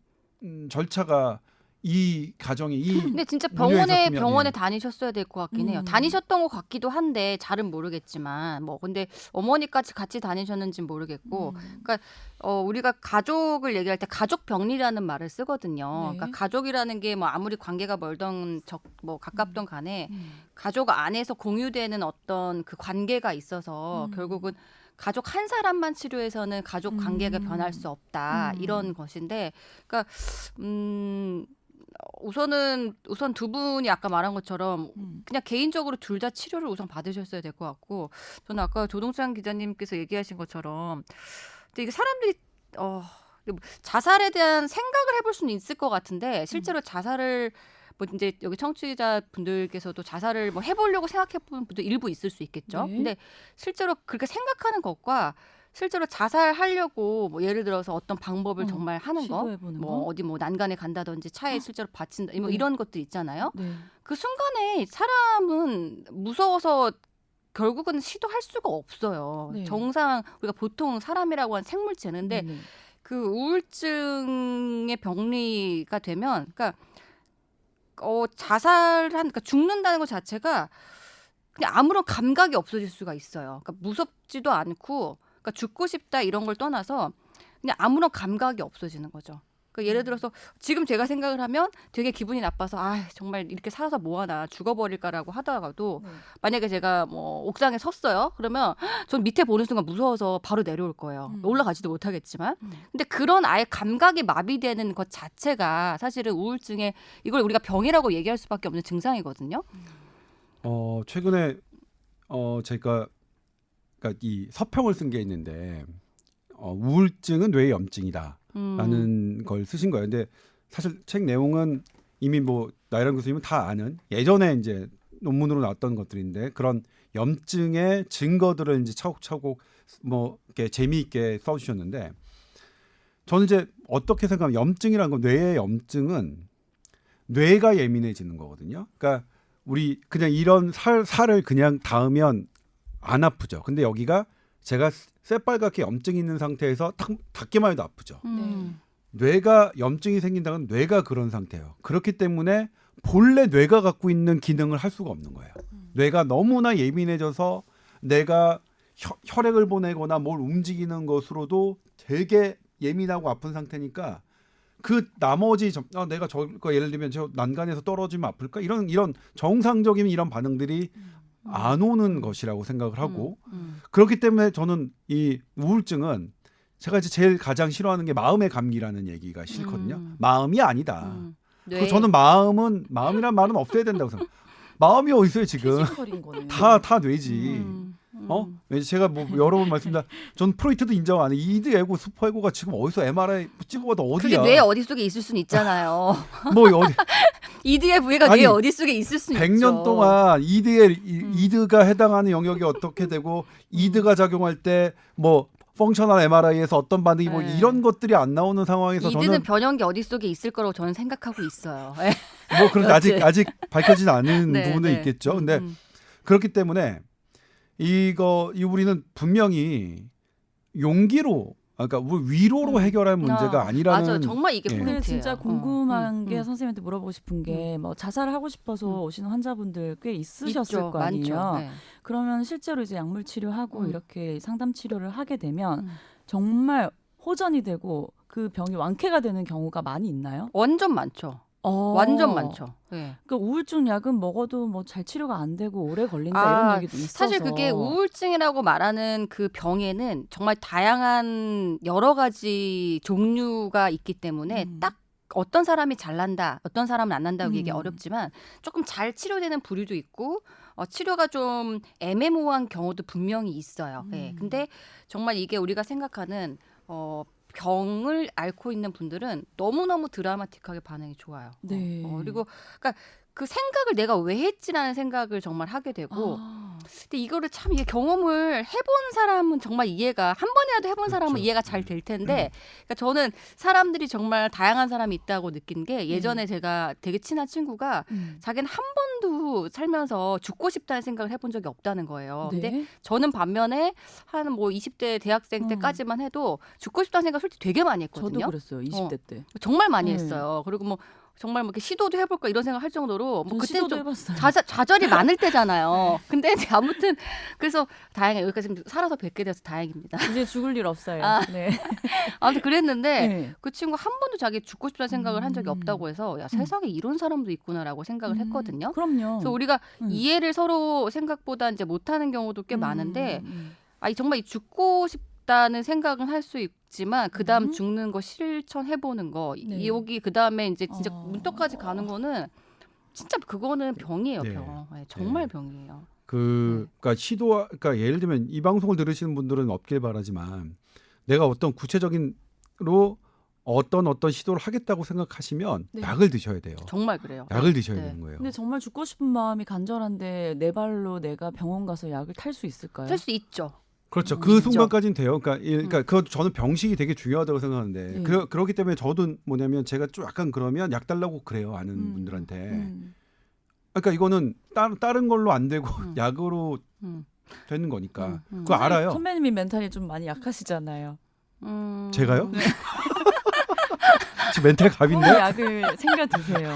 절차가 이 가정이 근데 진짜 문제가 병원에 있었으면, 다니셨어야 될 것 같긴 해요. 다니셨던 것 같기도 한데 잘은 모르겠지만 뭐 근데 어머니까지 같이 다니셨는지는 모르겠고 그러니까 우리가 가족을 얘기할 때 가족 병리라는 말을 쓰거든요. 네. 그러니까 가족이라는 게 뭐 아무리 관계가 멀던 뭐 가깝던 간에 가족 안에서 공유되는 어떤 그 관계가 있어서 결국은 가족 한 사람만 치료해서는 가족 관계가 변할 수 없다 이런 것인데 그러니까 우선 두 분이 아까 말한 것처럼 그냥 개인적으로 둘 다 치료를 우선 받으셨어야 될 것 같고 저는 아까 조동찬 기자님께서 얘기하신 것처럼 근데 이게 사람들이 자살에 대한 생각을 해볼 수는 있을 것 같은데 실제로 자살을 뭐 이제 여기 청취자 분들께서도 자살을 뭐 해보려고 생각해보는 분도 일부 있을 수 있겠죠. 네. 근데 실제로 그렇게 생각하는 것과 실제로 자살하려고 뭐 예를 들어서 어떤 방법을 정말 하는 거, 시도해보는 뭐 거? 어디 뭐 난간에 간다든지 차에 실제로 받친다, 뭐 이런 것들 있잖아요. 네. 그 순간에 사람은 무서워서 결국은 시도할 수가 없어요. 네. 정상 우리가 보통 사람이라고 하는 생물체는 근데 네네. 그 우울증의 병리가 되면, 그러니까 그러니까 죽는다는 것 자체가 그냥 아무런 감각이 없어질 수가 있어요. 그러니까 무섭지도 않고, 그러니까 죽고 싶다 이런 걸 떠나서 그냥 아무런 감각이 없어지는 거죠. 그러니까 예를 들어서 지금 제가 생각을 하면 되게 기분이 나빠서 정말 이렇게 살아서 뭐하나 죽어버릴까라고 하다가도 만약에 제가 뭐 옥상에 섰어요. 그러면 전 밑에 보는 순간 무서워서 바로 내려올 거예요. 올라가지도 못하겠지만. 근데 그런 아예 감각이 마비되는 것 자체가 사실은 우울증의 이걸 우리가 병이라고 얘기할 수밖에 없는 증상이거든요. 최근에 제가 그러니까 이 서평을 쓴 게 있는데 우울증은 뇌의 염증이다라는 걸 쓰신 거예요. 근데 사실 책 내용은 이미 뭐 나혜란 교수님은 다 아는 예전에 이제 논문으로 나왔던 것들인데 그런 염증의 증거들을 이제 차곡차곡 뭐 이렇게 재미있게 써주셨는데 저는 이제 어떻게 생각하면 염증이라는 건 뇌의 염증은 뇌가 예민해지는 거거든요. 그러니까 우리 그냥 이런 살을 그냥 닿으면 안 아프죠. 근데 여기가 제가 새빨갛게 염증이 있는 상태에서 닿기만 해도 아프죠. 뇌가 염증이 생긴다는 건 뇌가 그런 상태예요. 그렇기 때문에 본래 뇌가 갖고 있는 기능을 할 수가 없는 거예요. 뇌가 너무나 예민해져서 내가 혈액을 보내거나 뭘 움직이는 것으로도 되게 예민하고 아픈 상태니까 그 나머지 내가 저거 예를 들면 저 난간에서 떨어지면 아플까 이런 정상적인 이런 반응들이 안 오는 것이라고 생각을 하고 그렇기 때문에 저는 이 우울증은 제가 이제 제일 가장 싫어하는 게 마음의 감기라는 얘기가 싫거든요. 마음이 아니다. 네. 저는 마음이란 말은 없애야 된다고 생각해요. 마음이 어디 있어요 지금? 피지컬인 거네요. 다 뇌지. 제가 뭐 여러 번 말씀드렸다. 전 프로이트도 인정 안 해. 이드 에고, 슈퍼 에고가 지금 어디서 MRI 찍어봐도 그게 어디야? 뇌 어디 속에 있을 수는 있잖아요. 뭐 어디? 이드의 부위가 뇌 어디 속에 있을 수는 있죠. 100년 동안 이드가 해당하는 영역이 어떻게 되고 이드가 작용할 때 뭐 펑셔널 MRI에서 어떤 반응이 뭐 네. 이런 것들이 안 나오는 상황에서 이드는 저는 변형기 어디 속에 있을 거라고 저는 생각하고 있어요. 뭐 그런데 아직 밝혀지지 않은 네, 부분은 네. 있겠죠. 근데 그렇기 때문에 우리는 분명히 용기로 그러니까 위로로 해결할 문제가 아니라는 맞아, 정말 이게 예. 포인트예요. 근데 진짜 궁금한 게 음. 선생님한테 물어보고 싶은 게 뭐 자살을 하고 싶어서 오시는 환자분들 꽤 있으셨을 있죠, 거 아니에요. 많죠. 네. 그러면 실제로 이제 약물 치료하고 이렇게 상담 치료를 하게 되면 음. 정말 호전이 되고 그 병이 완쾌가 되는 경우가 많이 있나요? 완전 많죠. 완전 많죠. 네. 그러니까 우울증 약은 먹어도 뭐 잘 치료가 안 되고 오래 걸린다 아, 이런 얘기도 있어서 사실 그게 우울증이라고 말하는 그 병에는 정말 다양한 여러 가지 종류가 있기 때문에 딱 어떤 사람이 잘 난다, 어떤 사람은 안 난다고 얘기 어렵지만 조금 잘 치료되는 부류도 있고 치료가 좀 애매모호한 경우도 분명히 있어요. 네. 근데 정말 이게 우리가 생각하는 병을 앓고 있는 분들은 너무너무 드라마틱하게 반응이 좋아요. 네. 그리고 그러니까 그 생각을 내가 왜 했지라는 생각을 정말 하게 되고 근데 이거를 참 이게 경험을 해본 사람은 정말 이해가 한 번이라도 해본 사람은 그렇죠. 이해가 잘 될 텐데 그러니까 저는 사람들이 정말 다양한 사람이 있다고 느낀 게 예전에 제가 되게 친한 친구가 자기는 한 번도 살면서 죽고 싶다는 생각을 해본 적이 없다는 거예요. 네. 근데 저는 반면에 한 뭐 20대 대학생 때까지만 해도 죽고 싶다는 생각 솔직히 되게 많이 했거든요. 저도 그랬어요. 20대 때. 정말 많이 네. 했어요. 그리고 뭐 정말 뭐 이렇게 시도도 해볼까 이런 생각 할 정도로 뭐 전 그때는 시도도 좀 해봤어요. 좌절이 많을 때잖아요. 근데 이제 아무튼 그래서 다행히 여기까지 좀 살아서 뵙게 돼서 다행입니다. 이제 죽을 일 없어요. 아. 네. 아무튼 그랬는데 네. 그 친구 한 번도 자기 죽고 싶다는 생각을 한 적이 없다고 해서 야 세상에 이런 사람도 있구나라고 생각을 했거든요. 그럼요. 그래서 우리가 이해를 서로 생각보다 이제 못하는 경우도 꽤 많은데 정말 이 죽고 싶다는 생각은 할 수 있지만 그 다음 죽는 거 실천해 보는 거 네. 여기 그 다음에 이제 진짜 문턱까지 가는 거는 진짜 그거는 병이에요, 네. 병. 네, 정말 병이에요. 그러니까 그러니까 예를 들면 이 방송을 들으시는 분들은 없길 바라지만 내가 어떤 구체적인로 어떤 시도를 하겠다고 생각하시면 네. 약을 드셔야 돼요. 정말 그래요. 약을 드셔야 네. 되는 거예요. 근데 정말 죽고 싶은 마음이 간절한데 내 발로 내가 병원 가서 약을 탈 수 있을까요? 할 수 있죠. 그렇죠. 그 있죠. 순간까지는 돼요. 그러니까 그 저는 병식이 되게 중요하다고 생각하는데 네. 그렇기 때문에 저도 뭐냐면 제가 좀 약간 그러면 약 달라고 그래요. 아는 분들한테. 그러니까 이거는 다른 걸로 안 되고 약으로 되는 거니까. 그거 알아요. 선배님이 멘탈이 좀 많이 약하시잖아요. 제가요? 지금 멘탈 갑인데? 약을 챙겨 드세요.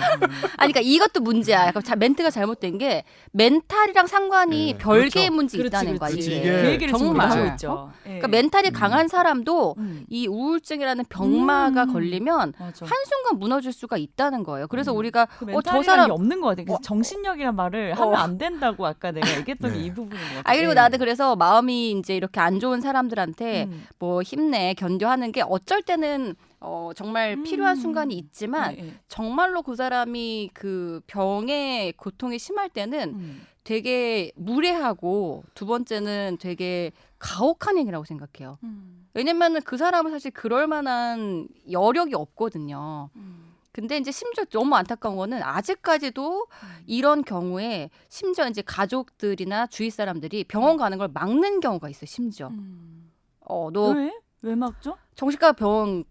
아니 그러니까 이것도 문제야. 약간 멘트가 잘못된 게 멘탈이랑 상관이 네. 별개의 그렇죠. 문제 있다는 거야. 그렇지. 이게. 이게 그 얘기를 지금 정말. 하고 있죠. 어? 네. 그러니까 멘탈이 강한 사람도 이 우울증이라는 병마가 걸리면 맞아. 한순간 무너질 수가 있다는 거예요. 그래서 우리가 그 저 사람 없는 것 같아요. 그래서 정신력이란 말을 하면 안 된다고 아까 내가 얘기했던 게 네. 이 부분인 것 같아요. 그리고 나도 그래서 마음이 이제 이렇게 안 좋은 사람들한테 뭐 힘내 견뎌하는 게 어쩔 때는 정말 필요한 순간이 있지만 네, 네. 정말로 그 사람이 그 병의 고통이 심할 때는 되게 무례하고 두 번째는 되게 가혹한 행위라고 생각해요. 왜냐면은 그 사람은 사실 그럴 만한 여력이 없거든요. 근데 이제 심지어 너무 안타까운 거는 아직까지도 이런 경우에 심지어 이제 가족들이나 주위 사람들이 병원 가는 걸 막는 경우가 있어요. 심지어. 너 왜 막죠? 정신과 병원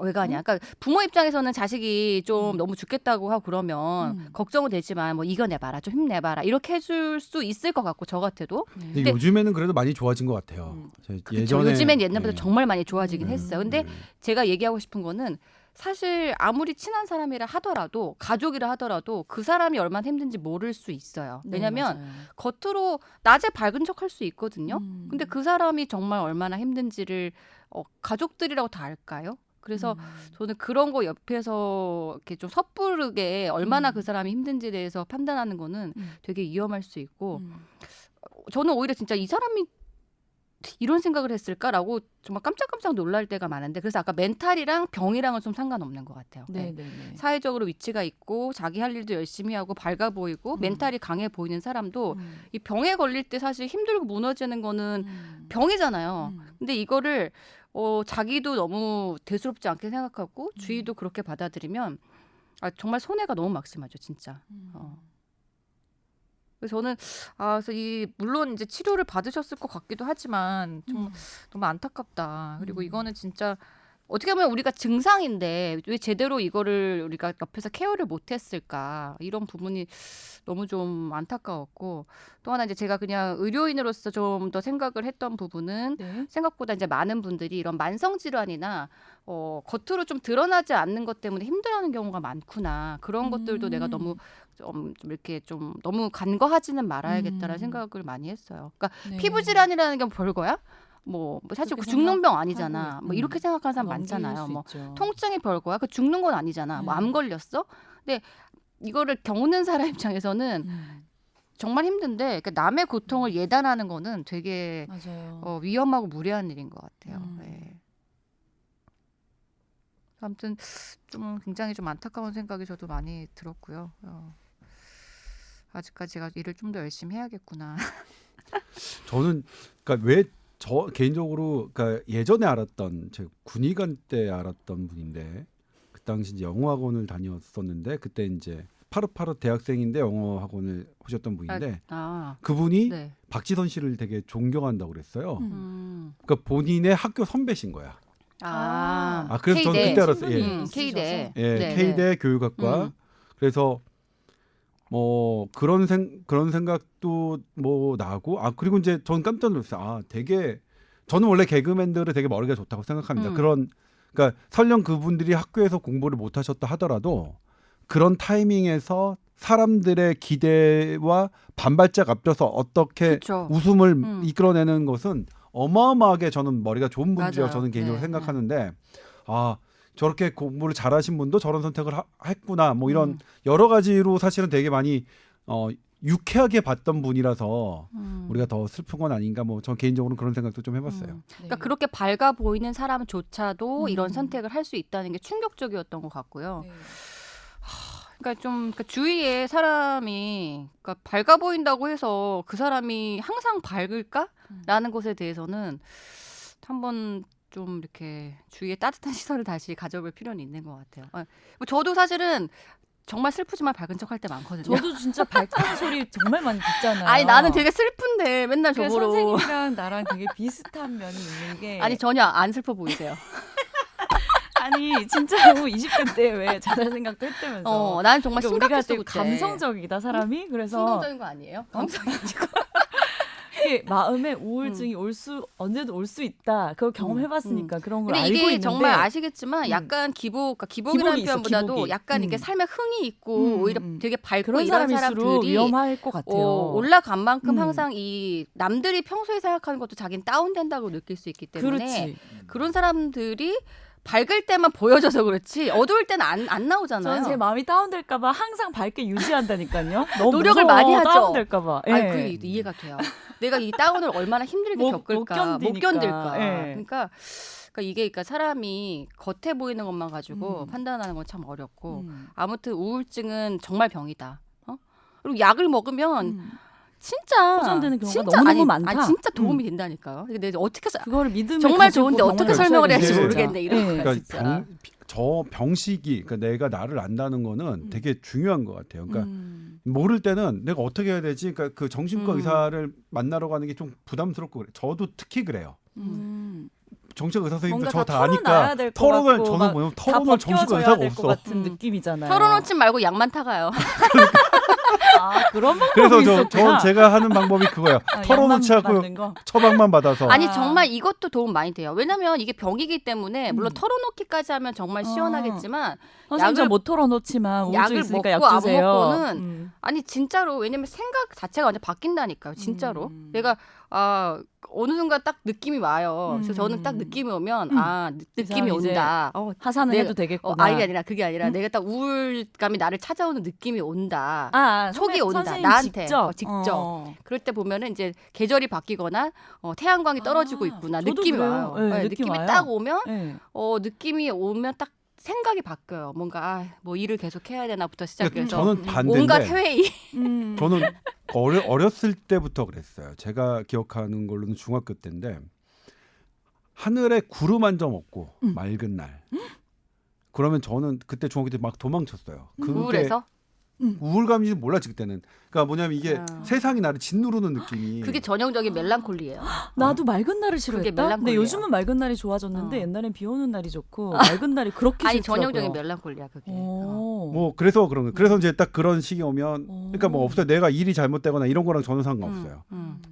왜 가냐. 그러니까 부모 입장에서는 자식이 좀 너무 죽겠다고 하고 그러면 걱정은 되지만 뭐 이겨내봐라, 좀 힘내봐라 이렇게 해줄 수 있을 것 같고 저 같아도. 근데 요즘에는 그래도 많이 좋아진 것 같아요. 예전에 요즘엔 옛날보다 네. 정말 많이 좋아지긴 했어요. 근데 제가 얘기하고 싶은 거는 사실 아무리 친한 사람이라 하더라도 가족이라 하더라도 그 사람이 얼마나 힘든지 모를 수 있어요. 왜냐면 겉으로 낮에 밝은 척 할 수 있거든요. 근데 그 사람이 정말 얼마나 힘든지를 가족들이라고 다 알까요? 그래서 저는 그런 거 옆에서 이렇게 좀 섣부르게 얼마나 그 사람이 힘든지에 대해서 판단하는 거는 되게 위험할 수 있고 저는 오히려 진짜 이 사람이 이런 생각을 했을까라고 정말 깜짝깜짝 놀랄 때가 많은데 그래서 아까 멘탈이랑 병이랑은 좀 상관없는 것 같아요. 네. 사회적으로 위치가 있고 자기 할 일도 열심히 하고 밝아 보이고 멘탈이 강해 보이는 사람도 이 병에 걸릴 때 사실 힘들고 무너지는 거는 병이잖아요. 근데 이거를 자기도 너무 대수롭지 않게 생각하고 주위도 그렇게 받아들이면 정말 손해가 너무 막심하죠, 진짜. 그래서 저는 그래서 물론 이제 치료를 받으셨을 것 같기도 하지만 좀 너무 안타깝다. 그리고 이거는 진짜 어떻게 보면 우리가 증상인데 왜 제대로 이거를 우리가 옆에서 케어를 못했을까 이런 부분이 너무 좀 안타까웠고 또 하나 이제 제가 그냥 의료인으로서 좀 더 생각을 했던 부분은 생각보다 이제 많은 분들이 이런 만성 질환이나 겉으로 좀 드러나지 않는 것 때문에 힘들어하는 경우가 많구나 그런 것들도 내가 너무 좀 이렇게 좀 너무 간과하지는 말아야겠다라는 생각을 많이 했어요. 그러니까 피부 질환이라는 게 별거야? 뭐 사실 그 죽는 병 아니잖아. 뭐 이렇게 생각하는 사람 많잖아요. 뭐 통증이 별거야. 그 죽는 건 아니잖아. 뭐 암 걸렸어? 근데 이거를 겪는 사람 입장에서는 정말 힘든데 그러니까 남의 고통을 예단하는 거는 되게 위험하고 무례한 일인 것 같아요. 네. 아무튼 좀 굉장히 좀 안타까운 생각이 저도 많이 들었고요. 아직까지 제가 일을 좀 더 열심히 해야겠구나. 저는 그러니까 왜 저 개인적으로 그러니까 예전에 알았던 제 군의관 때 알았던 분인데 그 당시 이제 영어학원을 다녔었는데 그때 이제 파릇파릇 대학생인데 영어학원을 오셨던 분인데 그분이 박지선 씨를 되게 존경한다고 그랬어요. 그러니까 본인의 학교 선배신 거야. 그래서 저는 그때 알았어요. K대. K대 교육학과. 그래서 뭐 그런 생각도 뭐 나고 그리고 이제 전 깜짝 놀랐어요. 되게 저는 원래 개그맨들은 되게 머리가 좋다고 생각합니다. 그러니까 설령 그분들이 학교에서 공부를 못 하셨다 하더라도 그런 타이밍에서 사람들의 기대와 반발짝 앞서서 어떻게 웃음을 이끌어내는 것은 어마어마하게 저는 머리가 좋은 분들이라고 저는 개인적으로 생각하는데 저렇게 공부를 잘하신 분도 저런 선택을 했구나 뭐 이런 여러 가지로 사실은 되게 많이 유쾌하게 봤던 분이라서 우리가 더 슬픈 건 아닌가 뭐 저 개인적으로는 그런 생각도 좀 해봤어요. 그러니까 그렇게 밝아 보이는 사람조차도 이런 선택을 할 수 있다는 게 충격적이었던 것 같고요. 그러니까 좀 주위에 사람이 그러니까 밝아 보인다고 해서 그 사람이 항상 밝을까라는 것에 대해서는 한번 좀 이렇게 주위에 따뜻한 시선을 다시 가져볼 필요는 있는 것 같아요. 저도 사실은 정말 슬프지만 밝은 척 할 때 많거든요. 저도 진짜 밝다는 소리 정말 많이 듣잖아요. 아니 나는 되게 슬픈데 맨날 저보러. 선생님이랑 나랑 되게 비슷한 면이 있는 게 아니 전혀 안 슬퍼 보이세요. 아니 진짜로 20대 때 왜 잘할 생각도 했다면서. 나는 정말 그러니까 우리가 심각했어 되게 그때. 감성적이다 사람이. 그래서 순간적인 거 아니에요? 감성적이고. 마음에 우울증이 언제든 올 수 있다. 그걸 경험해봤으니까 그런 걸 근데 알고 이게 있는데 정말 아시겠지만 약간 기복이라는 표현보다도 약간 이게 삶에 흥이 있고 오히려 되게 밝고 그런 이런 사람일수록 사람들이 위험할 것 같아요. 올라간 만큼 항상 이 남들이 평소에 생각하는 것도 자기는 다운된다고 느낄 수 있기 때문에 그런 사람들이 밝을 때만 보여져서 그렇지 어두울 때는 안 나오잖아요. 저는 제 마음이 다운될까봐 항상 밝게 유지한다니까요. 너무 노력을 무서워, 많이 하죠. 다운될까봐. 그게 이해가 돼요. 내가 이 다운을 얼마나 힘들게 겪을까, 못 견딜까. 그러니까 이게 그러니까 사람이 겉에 보이는 것만 가지고 판단하는 건 참 어렵고 아무튼 우울증은 정말 병이다. 그리고 약을 먹으면 음. 진짜 호전되는 경우가 진짜 너무너무 많다. 아니, 진짜 도움이 된다니까요. 근데 어떻게 그거를 믿음을 정말 가지고 좋은데 어떻게 병원에 설명을 가셔야 해야 될지 돼요, 모르겠네. 이런 네. 거야, 진짜. 그러니까 저 병식이 그러니까 내가 나를 안다는 거는 되게 중요한 것 같아요. 그러니까 모를 때는 내가 어떻게 해야 되지? 그러니까 그 정신과 의사를 만나러 가는 게 좀 부담스럽고 그래. 저도 특히 그래요. 정신과 의사 선생님도 뭔가 저 다 다 아니까 될 것 털어놓을 같고 저는 막 뭐냐면 다 털어놓을 정신과 벗겨져야 의사가 될 것 없어. 같은 느낌이잖아요. 털어놓지 말고 약만 타가요. 아, 그런 방법이 그래서 있었구나. 제가 하는 방법이 그거예요. 아, 털어놓지 약만 않고 받는 거? 처방만 받아서. 아니 아. 정말 이것도 도움 많이 돼요. 왜냐면 이게 병이기 때문에 물론 털어놓기까지 하면 정말 시원하겠지만 선생님 약을- 저못 털어놓지만 우울증 약을 있으니까 먹고 약 안 주세요. 먹고는 아니 진짜로 왜냐면 생각 자체가 완전 바뀐다니까요. 진짜로. 내가 어느 순간 딱 느낌이 와요. 그래서 저는 딱 느낌이 오면 느낌이 사람 이제 온다. 하산을 내가- 해도 되겠구나. 아니 아니라 그게 아니라 내가 딱 우울감이 나를 찾아오는 느낌이 온다. 선배- 촉이 온다. 선생님 나한테. 직접. 직접. 그럴 때 보면은 이제 계절이 바뀌거나 태양광이 떨어지고 있구나. 저도 느낌이 그래요. 와요. 네, 네, 느낌 느낌이 와요. 딱 오면 네. 느낌이 오면 딱 생각이 바뀌어요. 뭔가 뭐 일을 계속 해야 되나부터 시작해서 저는 온갖 반대인데 회의. 저는 어렸을 때부터 그랬어요. 제가 기억하는 걸로는 중학교 때인데 하늘에 구름 한 점 없고 맑은 날. 그러면 저는 그때 중학교 때 막 도망쳤어요. 그게 우울해서 우울감인지 몰랐지 그때는. 그러니까 뭐냐면 이게 세상이 나를 짓누르는 느낌이. 그게 전형적인 멜랑콜리예요. 나도 맑은 날을 싫어했다. 근데 멜랑콜리예요. 요즘은 맑은 날이 좋아졌는데 옛날엔 비 오는 날이 좋고 맑은 날이 그렇게 아니 싫더라고요. 전형적인 멜랑콜리야 그게. 뭐 그래서 그런 거. 그래서 이제 딱 그런 시기 오면 그러니까 뭐 없어요. 내가 일이 잘못되거나 이런 거랑 전혀 상관없어요.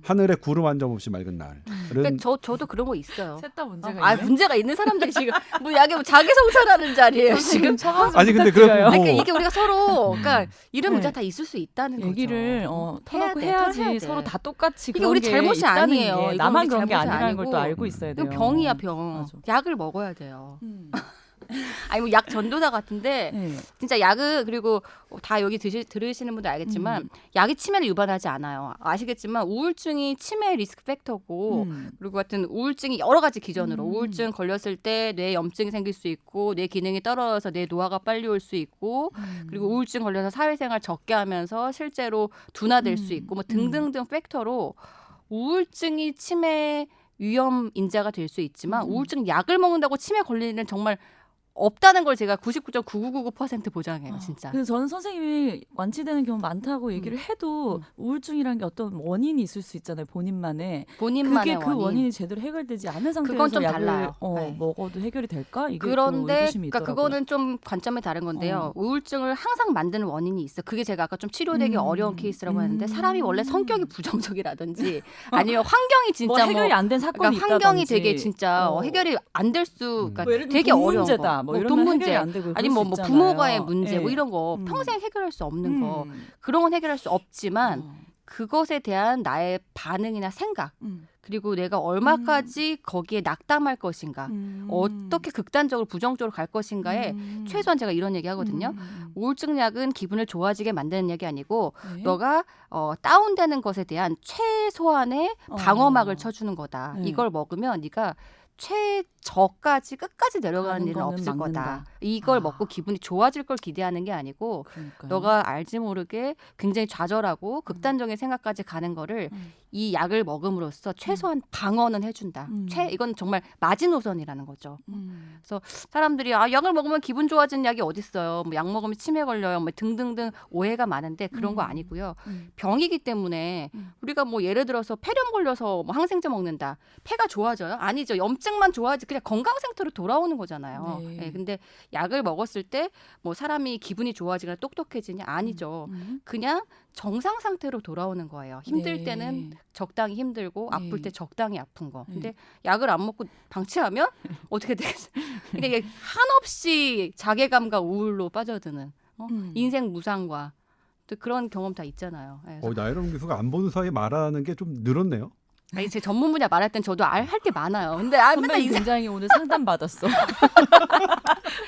하늘에 구름 한 점 없이 맑은 날. 그러니까 저도 그런 거 있어요. 셋 다 문제가 있네. 문제가 있는 사람들이 지금 뭐 약에 뭐 자기 성찰하는 자리예요 지금. 아니 근데 그래 부탁드려요. 뭐 그러니까 이게 우리가 서로 그러니까 이런 네. 문제가 다 있을 수 있다는 얘기를 거죠. 터놓고 해야 해야지 돼. 서로 다 똑같이 이게 그런 우리 게 잘못이 있다는 아니에요. 게 이건 나만 우리 그런 게 잘못이 아니라는 걸 또 아니고. 알고 있어야 돼요. 이거 병이야 병. 맞아. 약을 먹어야 돼요. 아니 뭐 약 전도사 같은데 네. 진짜 약은 그리고 다 여기 들으시는 분들 알겠지만 약이 치매를 유발하지 않아요. 아시겠지만 우울증이 치매 리스크 팩터고 그리고 같은 우울증이 여러 가지 기전으로 우울증 걸렸을 때 뇌 염증이 생길 수 있고 뇌 기능이 떨어져서 뇌 노화가 빨리 올 수 있고 그리고 우울증 걸려서 사회생활 적게 하면서 실제로 둔화될 수 있고 뭐 등등등 팩터로 우울증이 치매 위험 인자가 될 수 있지만 우울증 약을 먹는다고 치매 걸리는 일은 정말 없다는 걸 제가 99.9999% 보장해요, 진짜. 그래서 저는 선생님이 완치되는 경우 많다고 얘기를 해도 우울증이라는 게 어떤 원인이 있을 수 있잖아요, 본인만의. 본인만의 그게 그 원인. 원인이 제대로 해결되지 않은 상태에서 그건 좀 약을 달라요. 네. 먹어도 해결이 될까? 이게 또 그런데 의구심이 그러니까 있더라고요. 그거는 좀 관점이 다른 건데요. 우울증을 항상 만드는 원인이 있어. 그게 제가 아까 좀 치료되기 어려운 케이스라고 했는데 사람이 원래 성격이 부정적이라든지 아니면 환경이 진짜 뭐 해결이 안 된 사건이 그러니까 환경이 있다든지. 되게 진짜 해결이 안 될 수, 그러니까 뭐 예를 들면 되게 돈 어려운 문제다. 거. 뭐 돈 이러면 문제, 해결이 안 되고 아니 그럴 뭐 수 부모과의 있잖아요. 문제, 예. 뭐 이런 거 평생 해결할 수 없는 거 그런 건 해결할 수 없지만 그것에 대한 나의 반응이나 생각 그리고 내가 얼마까지 거기에 낙담할 것인가 어떻게 극단적으로 부정적으로 갈 것인가에 최소한 제가 이런 얘기 하거든요. 우울증 약은 기분을 좋아지게 만드는 약이 아니고 네. 너가 다운되는 것에 대한 최소한의 방어막을 쳐주는 거다. 네. 이걸 먹으면 네가 최저까지 끝까지 내려가는 가는 일은 거는 없을 막는다. 거다. 이걸 먹고 기분이 좋아질 걸 기대하는 게 아니고 그러니까요. 너가 알지 모르게 굉장히 좌절하고 극단적인 생각까지 가는 거를 이 약을 먹음으로써 최소한 방어는 해준다. 이건 정말 마지노선이라는 거죠. 그래서 사람들이 약을 먹으면 기분 좋아지는 약이 어디 있어요? 뭐 약 먹으면 치매 걸려요. 뭐 등등등 오해가 많은데 그런 거 아니고요. 병이기 때문에 우리가 뭐 예를 들어서 폐렴 걸려서 뭐 항생제 먹는다. 폐가 좋아져요? 아니죠. 염증만 좋아지 그냥 건강 상태로 돌아오는 거잖아요. 네. 네, 근데 약을 먹었을 때 뭐 사람이 기분이 좋아지거나 똑똑해지냐? 아니죠. 그냥 정상 상태로 돌아오는 거예요. 힘들 네. 때는 적당히 힘들고 네. 아플 때 적당히 아픈 거. 근데 약을 안 먹고 방치하면 어떻게 되겠어요? 그러니까 이게 한없이 자괴감과 우울로 빠져드는 인생 무상과 또 그런 경험 다 있잖아요. 네, 그래서 나이론 교수가 안 보는 사이에 말하는 게 좀 늘었네요. 아니, 제 전문 분야 말할 땐 저도 할 게 많아요. 근데 맨날 선배님 굉장히 오늘 상담 받았어.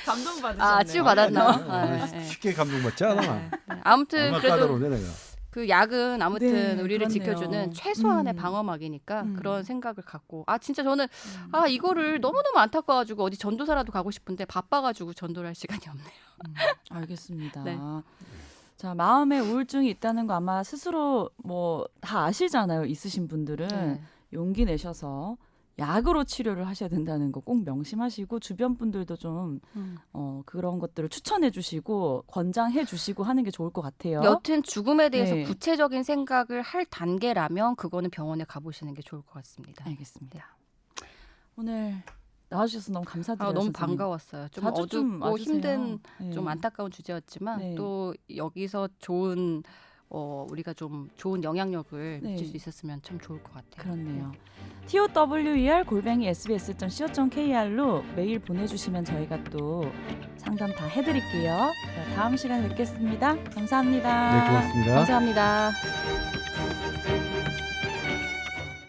감동 받으셨네요. 치유 받았나요? 아니, 쉽게 감동받지 않아. 아무튼 얼마나 그래도 까다로우네 내가. 그 약은 아무튼 네, 우리를 그렇네요. 지켜주는 최소한의 방어막이니까 그런 생각을 갖고 진짜 저는 음. 이거를 너무너무 안타까워가지고 어디 전도사라도 가고 싶은데 바빠가지고 전도를 할 시간이 없네요. 알겠습니다. 네. 자, 마음에 우울증이 있다는 거 아마 스스로 뭐 다 아시잖아요. 있으신 분들은 네. 용기 내셔서 약으로 치료를 하셔야 된다는 거 꼭 명심하시고 주변 분들도 좀 그런 것들을 추천해 주시고 권장해 주시고 하는 게 좋을 것 같아요. 여튼 죽음에 대해서 네. 구체적인 생각을 할 단계라면 그거는 병원에 가보시는 게 좋을 것 같습니다. 알겠습니다. 오늘 나와주셔서 너무 감사드려요. 너무 선생님. 반가웠어요. 좀 자주 좀 어둡고 와주세요. 힘든 네. 좀 안타까운 주제였지만 네. 또 여기서 좋은 우리가 좀 좋은 영향력을 네. 미칠 수 있었으면 참 좋을 것 같아요. 그렇네요. TOWER@sbs.co.kr로 메일 보내주시면 저희가 또 상담 다 해드릴게요. 자, 다음 시간에 뵙겠습니다. 감사합니다. 네, 고맙습니다. 감사합니다.